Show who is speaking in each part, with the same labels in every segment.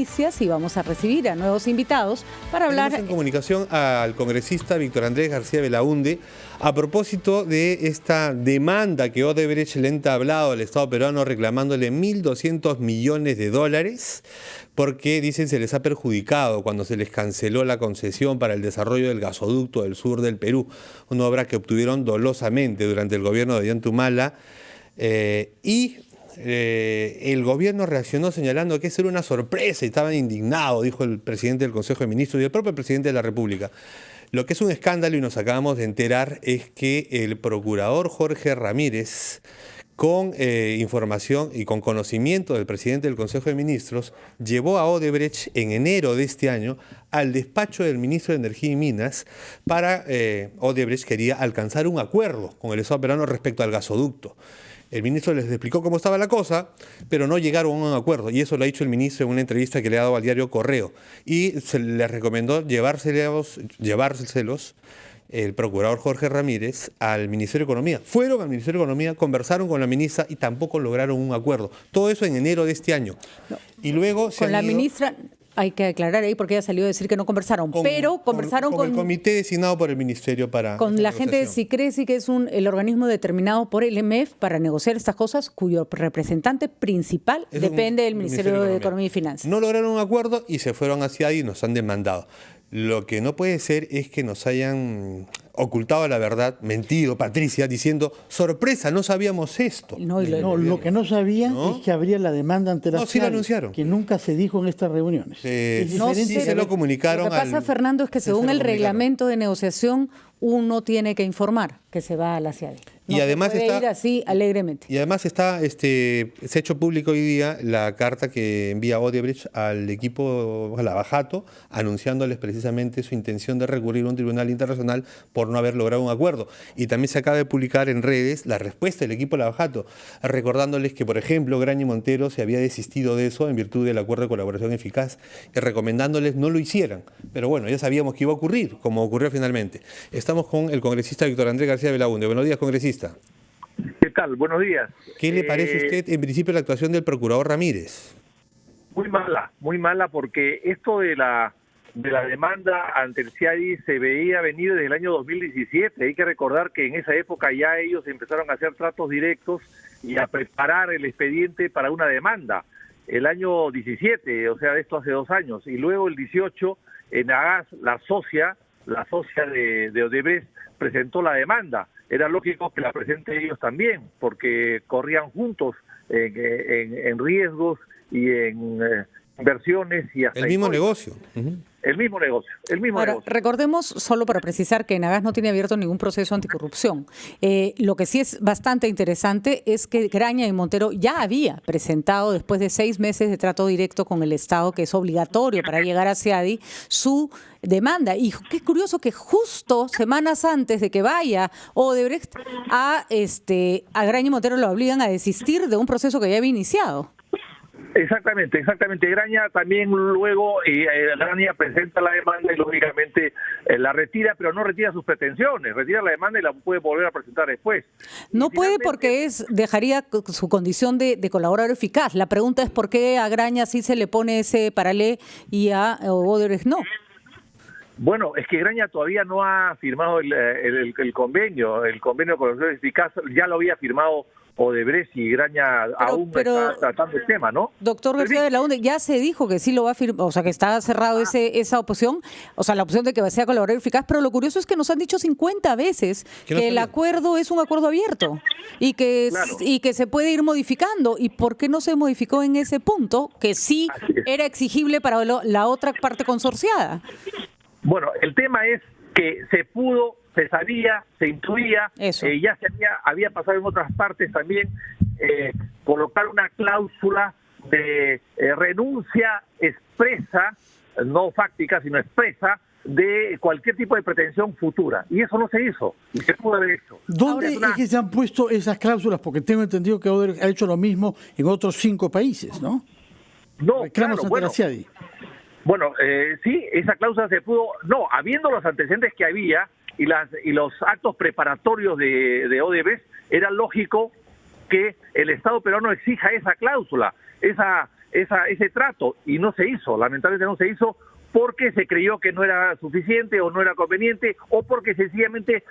Speaker 1: Y vamos a recibir a nuevos invitados para hablar.
Speaker 2: Tenemos en comunicación al congresista Víctor Andrés García Belaúnde a propósito de esta demanda que Odebrecht le ha entablado al Estado peruano reclamándole 1.200 millones de dólares porque dicen se les ha perjudicado cuando se les canceló la concesión para el desarrollo del gasoducto del sur del Perú, una obra que obtuvieron dolosamente durante el gobierno de Ollanta Humala el gobierno reaccionó señalando que eso era una sorpresa y estaban indignados, dijo el presidente del Consejo de Ministros y el propio presidente de la República. Lo que es un escándalo y nos acabamos de enterar es que el procurador Jorge Ramírez, con información y con conocimiento del presidente del Consejo de Ministros, llevó a Odebrecht en enero de este año al despacho del ministro de Energía y Minas para, Odebrecht quería alcanzar un acuerdo con el Estado peruano respecto al gasoducto. El ministro les explicó cómo estaba la cosa, pero no llegaron a un acuerdo. Y eso lo ha dicho el ministro en una entrevista que le ha dado al diario Correo. Y se les recomendó llevárselos el procurador Jorge Ramírez al Ministerio de Economía. Fueron al Ministerio de Economía, conversaron con la ministra y tampoco lograron un acuerdo. Todo eso en enero de este año. No, y luego
Speaker 1: con la ministra... Hay que aclarar ahí porque ella salió a decir que no conversaron, pero conversaron con
Speaker 2: el comité designado por el ministerio para...
Speaker 1: Con la gente de SICRESI, que es el organismo determinado por el MEF para negociar estas cosas, cuyo representante principal depende del Ministerio de Economía y Finanzas.
Speaker 2: No lograron un acuerdo y se fueron hacia ahí y nos han demandado. Lo que no puede ser es que nos hayan ocultado la verdad, mentido, Patricia, diciendo, sorpresa, no sabíamos esto.
Speaker 3: Lo que no sabían es que habría la demanda ante la
Speaker 2: sí lo anunciaron.
Speaker 3: Que nunca se dijo en estas reuniones.
Speaker 2: Sí se lo comunicaron.
Speaker 1: Lo que pasa, Fernando, es que según el reglamento de negociación, uno tiene que informar que se va a la CIADI. No
Speaker 2: y además
Speaker 1: se puede ir así alegremente.
Speaker 2: Y además se ha hecho público hoy día la carta que envía Odebrecht al equipo Lavajato, anunciándoles precisamente su intención de recurrir a un tribunal internacional por no haber logrado un acuerdo. Y también se acaba de publicar en redes la respuesta del equipo Lavajato, recordándoles que, por ejemplo, Graña y Montero se había desistido de eso en virtud del acuerdo de colaboración eficaz, y recomendándoles no lo hicieran. Pero bueno, ya sabíamos que iba a ocurrir, como ocurrió finalmente. Estamos con el congresista Víctor Andrés García Belaúnde. Buenos días, congresista.
Speaker 4: ¿Qué tal? Buenos días.
Speaker 2: ¿Qué le parece a usted, en principio, la actuación del procurador Ramírez?
Speaker 4: Muy mala, porque esto de la demanda ante el CIADI se veía venir desde el año 2017. Hay que recordar que en esa época ya ellos empezaron a hacer tratos directos y a preparar el expediente para una demanda. El año 17, o sea, esto hace 2 años. Y luego el 18, en Agas, la socia de Odebrecht, presentó la demanda. Era lógico que la presenten ellos también, porque corrían juntos en riesgos y en inversiones y hasta...
Speaker 2: El mismo negocio.
Speaker 4: El mismo negocio.
Speaker 1: Ahora, recordemos, solo para precisar, que Nagas no tiene abierto ningún proceso anticorrupción. Lo que sí es bastante interesante es que Graña y Montero ya había presentado, después de 6 meses de trato directo con el Estado, que es obligatorio para llegar a CIADI, su demanda. Y qué curioso que justo semanas antes de que vaya Odebrecht a Graña y Montero lo obligan a desistir de un proceso que ya había iniciado.
Speaker 4: Exactamente. Graña también luego, Graña presenta la demanda y lógicamente la retira, pero no retira sus pretensiones, retira la demanda y la puede volver a presentar después.
Speaker 1: No puede porque dejaría su condición de colaborador eficaz. La pregunta es por qué a Graña sí se le pone ese paralé y a Odebrecht no.
Speaker 4: Bueno, es que Graña todavía no ha firmado el convenio de colaboración eficaz, ya lo había firmado Odebrecht y Graña aún está tratando el tema, ¿no?
Speaker 1: Doctor García Belaúnde, ya se dijo que sí lo va a firmar, o sea, que está cerrado esa opción, o sea, la opción de que sea colaborador eficaz, pero lo curioso es que nos han dicho 50 veces que el acuerdo es un acuerdo abierto y que se puede ir modificando. ¿Y por qué no se modificó en ese punto, que sí era exigible para la otra parte consorciada?
Speaker 4: Bueno, el tema es que se sabía, se intuía, ya había pasado en otras partes también, colocar una cláusula de renuncia expresa, no fáctica, sino expresa, de cualquier tipo de pretensión futura. Y eso no se hizo, y se pudo haber hecho.
Speaker 3: ¿Dónde es que se han puesto esas cláusulas? Porque tengo entendido que Odebrecht ha hecho lo mismo en otros 5 países, ¿no?
Speaker 4: No,
Speaker 3: reclamos ante la CIADI.
Speaker 4: Bueno, sí, esa cláusula se pudo... No, habiendo los antecedentes que había y los actos preparatorios de Odebrecht, era lógico que el Estado peruano exija esa cláusula, ese trato, y no se hizo, lamentablemente no se hizo, porque se creyó que no era suficiente o no era conveniente, o porque sencillamente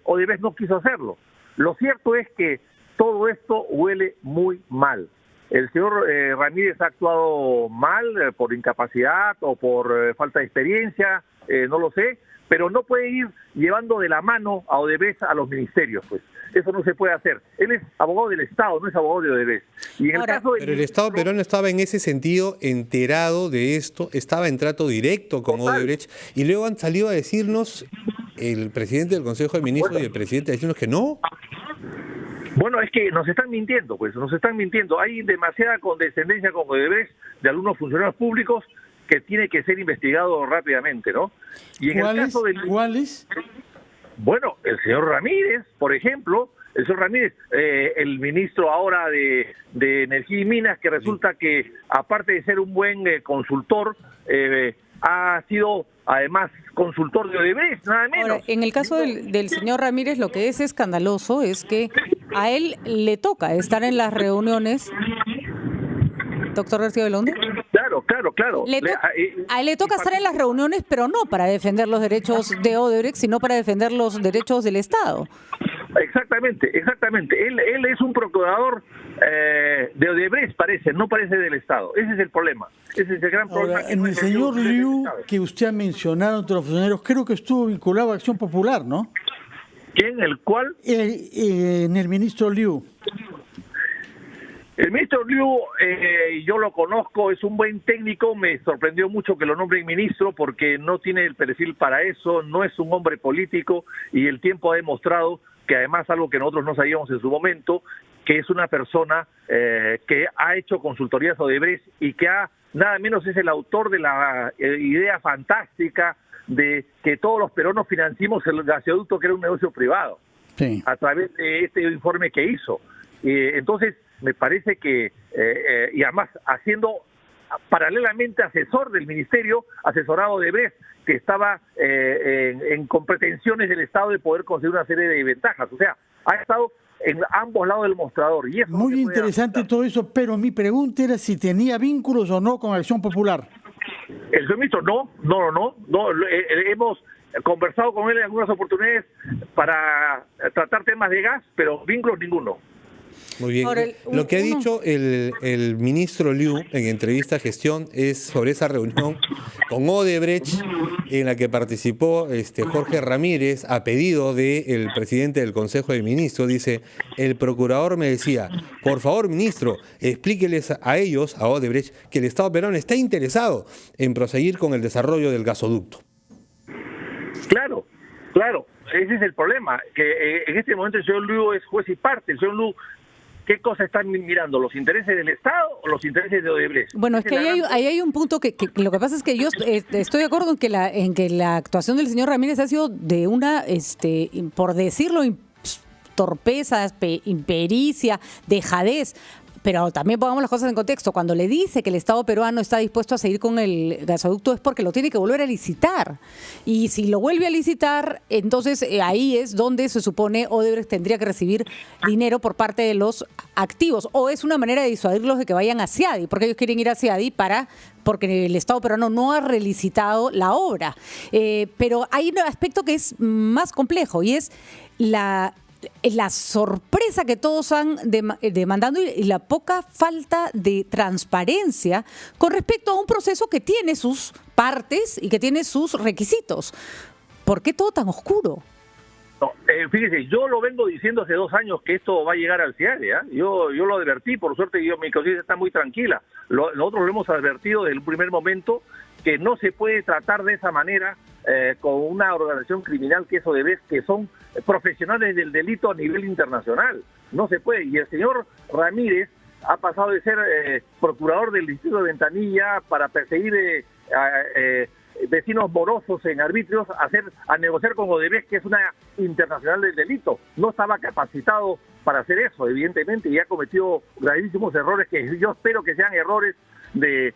Speaker 4: Odebrecht no quiso hacerlo. Lo cierto es que todo esto huele muy mal. El señor Ramírez ha actuado mal por incapacidad o por falta de experiencia, no lo sé, pero no puede ir llevando de la mano a Odebrecht a los ministerios, pues. Eso no se puede hacer. Él es abogado del Estado, no es abogado de Odebrecht. Y en el caso del
Speaker 2: pero el Estado peruano estaba en ese sentido enterado de esto, estaba en trato directo con Odebrecht, y luego han salido a decirnos el presidente del Consejo de Ministros y el presidente a decirnos que no.
Speaker 4: Bueno, es que nos están mintiendo, pues, nos están mintiendo. Hay demasiada condescendencia con Odebrecht de algunos funcionarios públicos que tiene que ser investigado rápidamente, ¿no? Y en el caso del...
Speaker 3: ¿Cuáles?
Speaker 4: Bueno, el señor Ramírez, por ejemplo, el ministro ahora de Energía y Minas, que resulta que, aparte de ser un buen consultor, ha sido además consultor de Odebrecht, nada menos.
Speaker 1: Ahora, en el caso del señor Ramírez, lo que es escandaloso es que a él le toca estar en las reuniones. Doctor García Belaunde.
Speaker 4: Claro.
Speaker 1: A él le toca estar en las reuniones, pero no para defender los derechos de Odebrecht, sino para defender los derechos del Estado.
Speaker 4: Exactamente. Él es un procurador de Odebrecht, no parece del Estado. Ese es el problema. Ese es el gran problema.
Speaker 3: Ahora, en el señor Liu, que usted ha mencionado entre los funcionarios, creo que estuvo vinculado a Acción Popular, ¿no?
Speaker 4: ¿Quién? ¿El cual?
Speaker 3: En el ministro Liu.
Speaker 4: El ministro Liu, yo lo conozco, es un buen técnico, me sorprendió mucho que lo nombren ministro porque no tiene el perfil para eso, no es un hombre político y el tiempo ha demostrado que además algo que nosotros no sabíamos en su momento, que es una persona que ha hecho consultorías Odebrecht y que nada menos es el autor de la idea fantástica de que todos los peruanos financiamos el gasoducto, que era un negocio privado, sí, a través de este informe que hizo. Entonces, me parece que, y además haciendo paralelamente asesor del ministerio, asesorado de Odebrecht, que estaba con pretensiones del Estado de poder conseguir una serie de ventajas. O sea, ha estado en ambos lados del mostrador. Y eso
Speaker 3: muy interesante todo eso, pero mi pregunta era si tenía vínculos o no con Acción Popular.
Speaker 4: El señor ministro, no, hemos conversado con él en algunas oportunidades para tratar temas de gas, pero vínculos ninguno.
Speaker 2: Muy bien. Ahora, lo que ha dicho el ministro Liu en entrevista a Gestión es sobre esa reunión con Odebrecht en la que participó Jorge Ramírez a pedido del presidente del Consejo de Ministros. Dice, el procurador me decía, por favor, ministro, explíqueles a ellos, a Odebrecht, que el Estado peruano está interesado en proseguir con el desarrollo del gasoducto.
Speaker 4: Claro. Ese es el problema, que en este momento el señor Liu es juez y parte. El señor Liu, ¿qué cosa están mirando? ¿Los intereses del Estado o los intereses de Odebrecht?
Speaker 1: Bueno, es que ahí hay un punto que lo que pasa es que yo estoy de acuerdo en que la actuación del señor Ramírez ha sido de una, por decirlo, torpeza, impericia, dejadez. Pero también pongamos las cosas en contexto. Cuando le dice que el Estado peruano está dispuesto a seguir con el gasoducto es porque lo tiene que volver a licitar. Y si lo vuelve a licitar, entonces ahí es donde se supone Odebrecht tendría que recibir dinero por parte de los activos. O es una manera de disuadirlos de que vayan a CIADI, porque ellos quieren ir a CIADI porque el Estado peruano no ha relicitado la obra. Pero hay un aspecto que es más complejo y es la sorpresa que todos han demandado y la poca falta de transparencia con respecto a un proceso que tiene sus partes y que tiene sus requisitos. ¿Por qué todo tan oscuro?
Speaker 4: No, fíjese, yo lo vengo diciendo hace 2 años que esto va a llegar al CIADI, ¿eh? Yo lo advertí, por suerte mi conciencia está muy tranquila. Nosotros lo hemos advertido desde el primer momento que no se puede tratar de esa manera con una organización criminal que es Odebrecht, que son profesionales del delito a nivel internacional. No se puede. Y el señor Ramírez ha pasado de ser procurador del distrito de Ventanilla para perseguir vecinos morosos en arbitrios a negociar con Odebrecht, que es una internacional del delito. No estaba capacitado para hacer eso, evidentemente, y ha cometido gravísimos errores que yo espero que sean errores de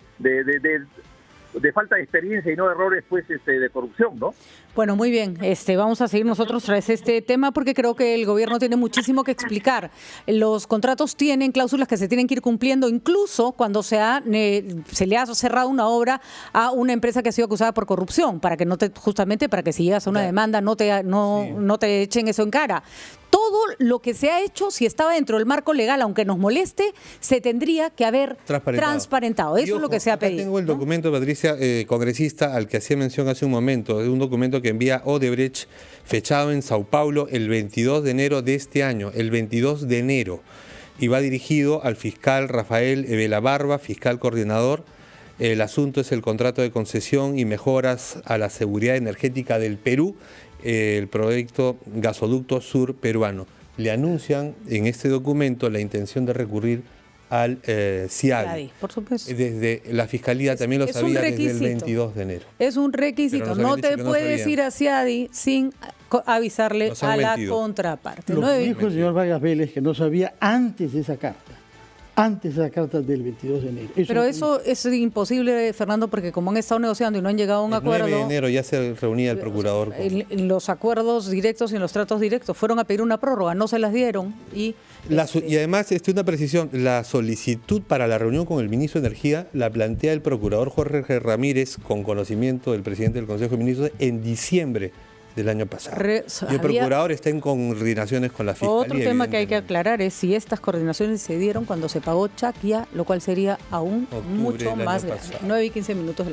Speaker 4: de falta de experiencia y no de errores pues de corrupción, ¿no?
Speaker 1: Bueno, muy bien. Vamos a seguir nosotros tras este tema porque creo que el gobierno tiene muchísimo que explicar. Los contratos tienen cláusulas que se tienen que ir cumpliendo, incluso cuando se le ha cerrado una obra a una empresa que ha sido acusada por corrupción, para que justamente para que si llegas a una demanda no te echen eso en cara. Todo lo que se ha hecho, si estaba dentro del marco legal, aunque nos moleste, se tendría que haber transparentado. Eso es lo que se ha pedido.
Speaker 2: Tengo el documento, Patricia, congresista, al que hacía mención hace un momento. Es un documento que envía Odebrecht, fechado en Sao Paulo el 22 de enero de este año, el 22 de enero. Y va dirigido al fiscal Rafael Vela Barba, fiscal coordinador. El asunto es el contrato de concesión y mejoras a la seguridad energética del Perú, el proyecto Gasoducto Sur Peruano. Le anuncian en este documento la intención de recurrir al CIADI.
Speaker 1: Por supuesto.
Speaker 2: Desde la Fiscalía también lo sabía desde el 22 de enero.
Speaker 1: Es un requisito. No te puedes ir a CIADI sin avisarle a la contraparte.
Speaker 3: Lo que dijo el señor Vargas Vélez que no sabía antes de esa carta. Antes de la carta del 22 de enero.
Speaker 1: Pero eso es imposible, Fernando, porque como han estado negociando y no han llegado a un acuerdo...
Speaker 2: El 9 de enero ya se reunía el procurador.
Speaker 1: En los acuerdos directos y en los tratos directos fueron a pedir una prórroga, no se las dieron y...
Speaker 2: Y además, una precisión, la solicitud para la reunión con el ministro de Energía la plantea el procurador Jorge Ramírez con conocimiento del presidente del Consejo de Ministros en diciembre del año pasado. Y el procurador está en coordinaciones con la Fiscalía.
Speaker 1: Otro tema que hay que aclarar es si estas coordinaciones se dieron cuando se pagó Chaquia, lo cual sería aún mucho más grave. 9:15 de la noche.